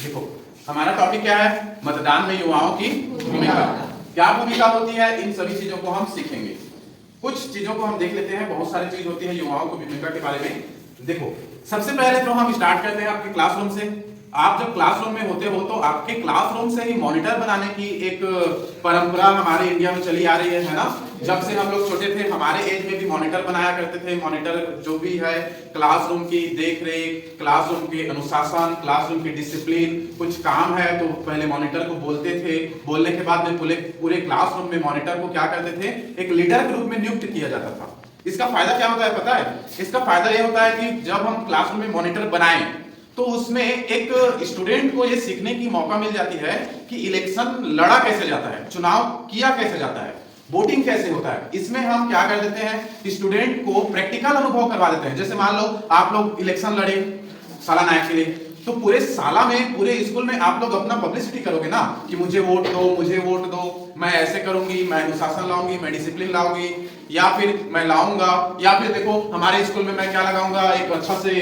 देखो हमारा टॉपिक क्या है, मतदान में युवाओं की भूमिका। क्या भूमिका होती है, इन सभी चीजों को हम सीखेंगे। कुछ चीजों को हम देख लेते हैं, बहुत सारी चीज होती है युवाओं की भूमिका के बारे में। देखो सबसे पहले तो हम स्टार्ट करते हैं आपके क्लासरूम से। आप जब क्लासरूम में होते हो तो आपके क्लासरूम से ही मॉनिटर बनाने की एक परंपरा हमारे इंडिया में चली आ रही है ना। जब से हम लोग छोटे थे हमारे एज में भी मॉनिटर बनाया करते थे। मॉनिटर जो भी है क्लासरूम की देख रेख, क्लासरूम के अनुशासन, क्लासरूम की डिसिप्लिन, कुछ काम है तो पहले मॉनिटर को बोलते थे। बोलने के बाद में पूरे क्लासरूम में मॉनिटर को क्या करते थे, एक लीडर के रूप में नियुक्त किया जाता था। इसका फायदा क्या होता है पता है? इसका फायदा यह होता है कि जब हम क्लासरूम में मॉनिटर बनाएं तो उसमें एक स्टूडेंट को यह सीखने की मौका मिल जाती है कि इलेक्शन लड़ा कैसे जाता है, चुनाव किया कैसे जाता है, वोटिंग कैसे होता है। इसमें हम क्या कर देते हैं, स्टूडेंट को प्रैक्टिकल अनुभव करवा देते हैं। जैसे मान लो आप लोग इलेक्शन लड़े सालाना के लिए, तो पूरे साला में पूरे स्कूल में आप लोग अपना पब्लिसिटी करोगे ना कि मुझे वोट दो, मुझे वोट दो, मैं ऐसे करूंगी, मैं अनुशासन लाऊंगी, मैं डिसिप्लिन लाऊंगी, या फिर मैं लाऊंगा, या फिर देखो हमारे स्कूल में मैं क्या लगाऊंगा, एक अच्छा से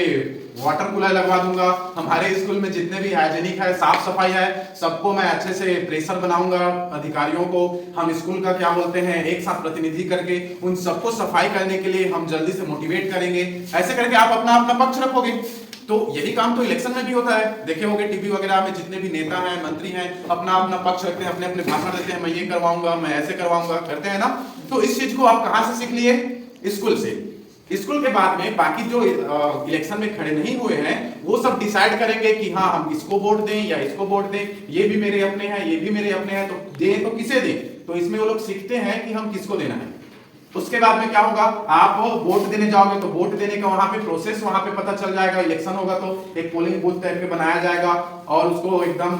वाटर कूलर लगवा दूंगा। हमारे स्कूल में जितने भी हाइजीनिक है, साफ सफाई है, सबको मैं अच्छे से प्रेशर बनाऊंगा। अधिकारियों को हम स्कूल का क्या बोलते हैं, एक साथ प्रतिनिधि करके उन सबको सफाई करने के लिए हम जल्दी से मोटिवेट करेंगे। ऐसे करके आप अपना अपना पक्ष रखोगे। तो यही काम तो इलेक्शन में भी होता है। देखे होंगे टीवी वगैरह में जितने भी नेता हैं, मंत्री हैं, अपना अपना पक्ष रखते हैं, अपने अपने भाषण देते हैं, मैं ये करवाऊंगा, मैं ऐसे करवाऊंगा, करते हैं ना। तो इस चीज को आप कहां से सीख लिए? स्कूल से। स्कूल के बाद में बाकी जो इलेक्शन में खड़े नहीं हुए हैं वो सब डिसाइड करेंगे कि हाँ हम इसको वोट दें या इसको वोट दें, ये भी मेरे अपने हैं, ये भी मेरे अपने हैं, तो दें तो किसे दें। तो इसमें वो लोग सीखते हैं कि हम किसको देना है। उसके बाद में क्या होगा, आप वोट देने जाओगे तो वोट देने का वहां पे प्रोसेस वहां पे पता चल जाएगा। इलेक्शन होगा तो एक पोलिंग बूथ टाइप के बनाया जाएगा और उसको एकदम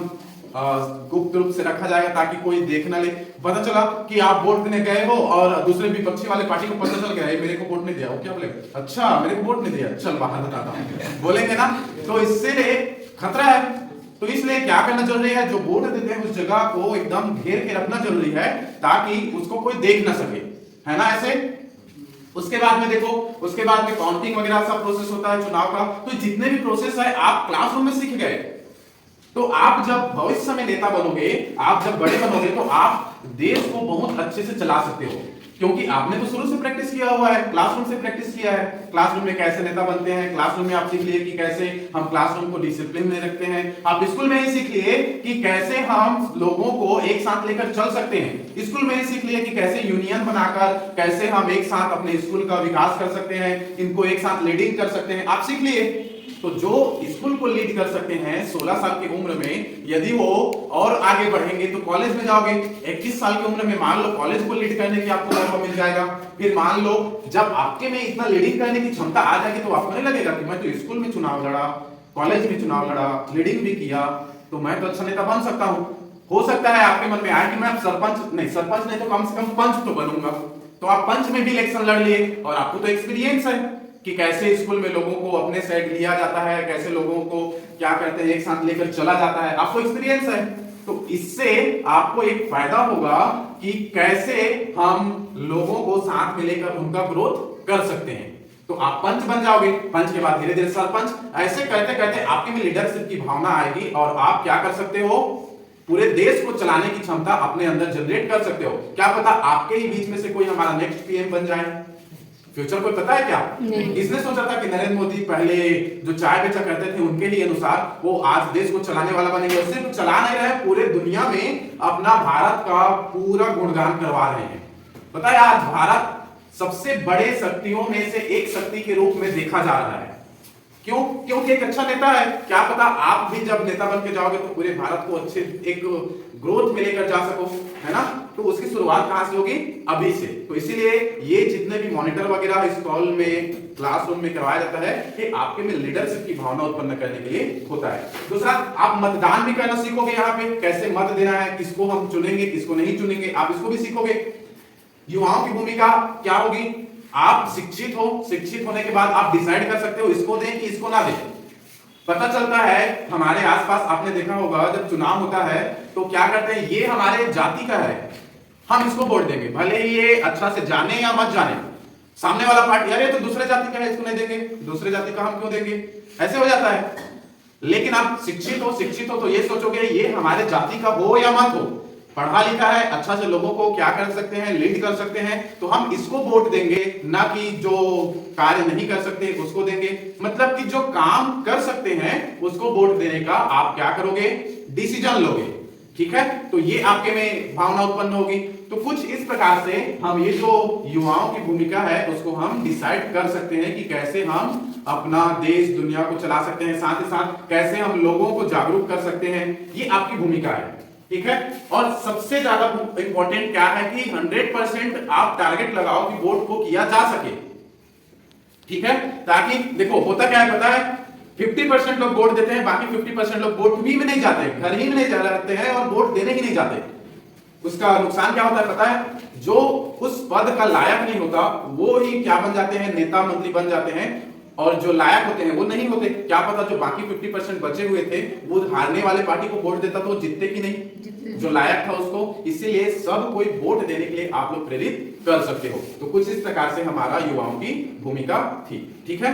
गुप्त रूप से रखा जाएगा ताकि कोई देख ना ले। पता चला कि आप वोट देने गए हो और दूसरे विपक्षी वाले पार्टी को पता चल गया मेरे को वोट नहीं दिया, वो क्या बोलेगा, अच्छा मेरे को वोट नहीं दिया, चल बाहर बताता हूं, बोलेंगे ना। तो इससे खतरा है। तो इसलिए क्या करना जरूरी है, जो वोट देते हैं उस जगह को एकदम घेर के रखना जरूरी है ताकि उसको कोई देख ना सके, है ना ऐसे। उसके बाद में देखो, उसके बाद में काउंटिंग वगैरह सब प्रोसेस होता है चुनाव का। तो जितने भी प्रोसेस है आप क्लासरूम में सीख गए। तो आप जब भविष्य में नेता बनोगे, आप जब बड़े बनोगे तो आप देश को बहुत अच्छे से चला सकते हो, क्योंकि आपने तो शुरू से प्रैक्टिस किया हुआ है, क्लासरूम से प्रैक्टिस किया है। क्लासरूम में कैसे नेता बनते हैं, क्लासरूम में आप सीख लिए कि कैसे हम क्लासरूम को डिसिप्लिन में रखते हैं। आप स्कूल में ही सीख लिए कि कैसे हम लोगों को एक साथ लेकर चल सकते हैं। स्कूल में ही सीख लिए कि कैसे यूनियन बनाकर कैसे हम एक साथ अपने स्कूल का विकास कर सकते हैं, इनको एक साथ लीडिंग कर सकते हैं, आप सीख लिए। तो जो स्कूल को लीड कर सकते हैं 16 साल की उम्र में, यदि वो और आगे बढ़ेंगे तो कॉलेज में जाओगे। 21 साल की उम्र में मान लो कॉलेज को लीड करने की आपको मौका मिल जाएगा। फिर मान लो जब आपके में इतना लीडिंग करने की क्षमता आ जाएगी तो आपको नहीं लगेगा कि मैं तो स्कूल में चुनाव लड़ा, कॉलेज में चुनाव लड़ा, लीडिंग भी किया, तो मैं तो अच्छा नेता बन सकता हूं। हो सकता है आपके मन में आए कि मैं सरपंच नहीं तो कम से कम पंच तो बनूंगा। तो आप पंच में भी इलेक्शन लड़ लिए और आपको तो एक्सपीरियंस है कि कैसे स्कूल में लोगों को अपने साइड लिया जाता है, कैसे लोगों को क्या कहते हैं एक साथ लेकर चला जाता है, आपको एक्सपीरियंस है। तो इससे आपको एक फायदा होगा कि कैसे हम लोगों को साथ में लेकर उनका ग्रोथ कर सकते हैं। तो आप पंच बन जाओगे, पंच के बाद धीरे धीरे सरपंच, ऐसे करते करते आपके में लीडरशिप की भावना आएगी और आप क्या कर सकते हो, पूरे देश को चलाने की क्षमता अपने अंदर जनरेट कर सकते हो। क्या पता आपके ही बीच में से कोई हमारा नेक्स्ट पीएम बन जाए। फ्यूचर को पता है क्या? इसने सोचा था कि नरेंद्र मोदी पहले जो चाय बेचा करते थे उनके ही अनुसार वो आज देश को चलाने वाला बनेंगे। सिर्फ चला नहीं रहे, पूरे दुनिया में अपना भारत का पूरा गुणगान करवा रहे हैं। पता है आज भारत सबसे बड़े शक्तियों में से एक शक्ति के रूप में देखा जा रहा है। क्यों? क्योंकि एक अच्छा नेता है। क्या पता आप भी जब नेता बन के जाओगे तो पूरे भारत को अच्छे एक ग्रोथ में लेकर जा सको, है ना। तो उसकी शुरुआत कहां से होगी? अभी से। तो इसीलिए ये जितने भी मॉनिटर वगैरह स्कूल में क्लासरूम में करवाया जाता है कि आपके में लीडरशिप की भावना उत्पन्न करने के लिए होता है। दूसरा, आप मतदान भी करना सीखोगे। यहाँ पे कैसे मत देना है, किसको हम चुनेंगे, किसको नहीं चुनेंगे, आप इसको भी सीखोगे। युवाओं की भूमिका क्या होगी? आप शिक्षित हो, शिक्षित होने के बाद आप डिसाइड कर सकते हो इसको दें कि इसको ना दें। पता चलता है हमारे आसपास, आपने देखा होगा जब चुनाव होता है तो क्या करते हैं, ये हमारे जाति का है, हम इसको वोट देंगे, भले ही ये अच्छा से जाने या मत जाने। सामने वाला पार्टी, अरे तो दूसरे जाति का है, इसको नहीं देंगे, दूसरे जाति का हम क्यों देंगे, ऐसे हो जाता है। लेकिन आप शिक्षित हो तो ये सोचोगे ये हमारे जाति का हो या मत हो, पढ़ा लिखा है, अच्छा से लोगों को क्या कर सकते हैं, लीड कर सकते हैं, तो हम इसको वोट देंगे, ना कि जो कार्य नहीं कर सकते उसको देंगे। मतलब कि जो काम कर सकते हैं उसको वोट देने का आप क्या करोगे, डिसीजन लोगे। ठीक है, तो ये आपके में भावना उत्पन्न होगी। तो कुछ इस प्रकार से हम ये जो युवाओं की भूमिका है उसको हम डिसाइड कर सकते हैं कि कैसे हम अपना देश दुनिया को चला सकते हैं, साथ ही साथ कैसे हम लोगों को जागरूक कर सकते हैं। ये आपकी भूमिका है। ठीक है, और सबसे ज्यादा इंपॉर्टेंट क्या है कि 100% आप टारगेट लगाओ कि वोट को किया जा सके। ठीक है, ताकि देखो होता क्या है पता है, 50% लोग वोट देते हैं, बाकी 50% लोग वोट भी में नहीं जाते, घर ही में नहीं जा रहते हैं और वोट देने ही नहीं जाते। उसका नुकसान क्या होता है पता है, जो उस पद का लायक नहीं होता वो ही क्या बन जाते हैं, नेता मंत्री बन जाते हैं, और जो लायक होते हैं वो नहीं होते। क्या पता जो बाकी 50% बचे हुए थे वो हारने वाले पार्टी को वोट देता तो जीतते कि नहीं, जो लायक था उसको। इसीलिए सब कोई वोट देने के लिए आप लोग प्रेरित कर सकते हो। तो कुछ इस प्रकार से हमारा युवाओं की भूमिका थी। ठीक है।